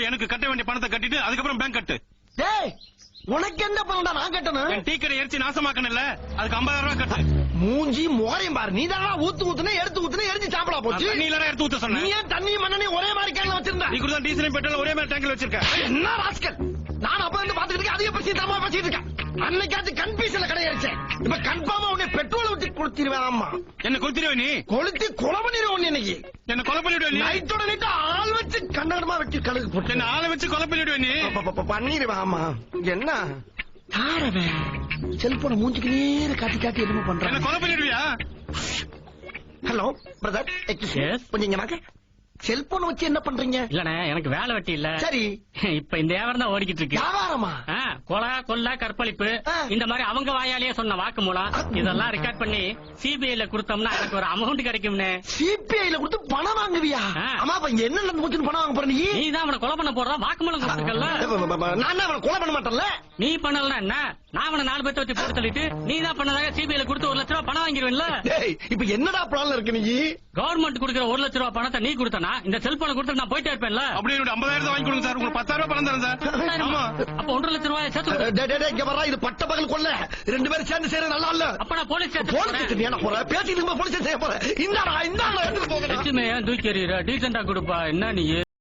எனக்கு கட்ட வேண்டிய பணத்தை கட்டிட்டு அதுக்கப்புறம் பேங்க் கட்டு. டேய் உனக்கு என்ன பணம்டா நான் கட்டணும்? என் டீ கடை எரிச்சு நாசமாக்கணும்ல, அதுக்கு 50,000 ரூபாய் கட்டு. மூஞ்சி முகரையும் பாரு, நீ தானா ஊத்துனே எடுத்து எரிஞ்சு சாப்பிடா போச்சு. நீ இல்ல எடுத்து ஊத்த சொன்ன. நீ ஏன் தண்ணி மண்ணெண்ணெய் ஒரே மாதிரி கேன்ல வச்சிருந்த? நீ கூட டீசல் பெட்ரோல் ஒரே மாதிரி டேங்க்ல வச்சிருக்க. என்ன ராஸ்கல், நான் அப்ப இருந்து பாத்துக்கிட்டு இருக்கேன், அதிக பத்தி தரமா பேசிட்டு இருக்கேன். அன்னைக்காச்சும் கன்ஃபியூஷன்ல கிடையாச்சு, இப்ப கன்ஃபார்மா உன்னை பெட்ரோல் ஊத்தி கொடுத்திருவேன். ஆமா என்ன கொளுத்திடுவே நீ? கொளுத்தி கொலை பண்ணிடுவேன் உன்னை இன்னைக்கு. என்ன கொலை பண்ணிடுவே நீ? நைட்டோட நைட்டு ஆள் வச்சு கண்ணடமா வச்சு கழுகு போட்டு என்ன ஆளை வச்சு கொலை பண்ணிடுவே நீ? பண்ணிடுவேன். ஆமா என்ன செல்போன மூஞ்சிக்கு நேர காட்டி என்னமோ என்ன பண்றேன். கொலை பண்ணிடுவியா? Hello brother, Yes. கொஞ்சம் இங்க வாங்க. செல்போன் வச்சு என்ன பண்றீங்க? இல்லண்ணே எனக்கு வேலை வெட்டி இல்ல. சரி இப்ப இந்த வியாபாரம் தான் ஓடிக்கிட்டு இருக்கு. வியாபாரமா? கொலை கொள்ள கற்பழிப்பு இந்த மாதிரி அவங்க வாயாலேயே சொன்ன வாக்கு மூலம் இதெல்லாம் ரெக்கார்ட் பண்ணி சிபிஐல கொடுத்தோம்னா எனக்கு ஒரு அமௌண்ட் கிடைக்கும்னு. சிபிஐல கொடுத்து பணம் வாங்குவியா? ஆமா, அப்ப இங்க என்ன நடந்து போச்சுன்னு பணம் வாங்க போற நீ? நீ தான் அவனை கொலை பண்ண போறதா வாக்கு மூலம் கொடுத்துருக்கல. நான் அவனை கொலை பண்ண மாட்டேன்ல. நீ பண்ணலன்னா என்ன? நான் அவனை 4 பேர்த்த வச்சு போட்டு சொல்லிட்டு நீ தான் பண்ணதாக சிபிஐல கொடுத்து 1 லட்ச ரூபாய் பணம் வாங்கிடுவேன்ல. இப்ப என்னடா பிளான்ல இருக்கு நீ? கவர்மெண்ட் கொடுக்கிற 1 லட்ச ரூபாய் பணத்தை நீ கொடுத்தனா இந்த செல்போனை கொடுத்து நான் போயிட்டே இருப்பேன்ல. அப்படியே 50,000 வாங்கி கொடுங்க சார், உங்களுக்கு 10,000 ரூபாய் பணம் தரேன் சார். ஆமா, அப்ப 1.5 லட்ச ரூபாய் சேர்த்து இங்க வரா, இது பட்ட பகல் கொள்ள, 2 பேரும் சேர்ந்து செய்யறது நல்லா இல்ல. அப்ப நான் போலீஸ் போலீஸ் போற பேசிட்டு போலீஸ் செய்ய போற. இந்தாடா எடுத்து போக லட்சுமி ஏன் தூக்கி எறிகிற? டீசெண்டா கொடுப்பா. என்ன நீ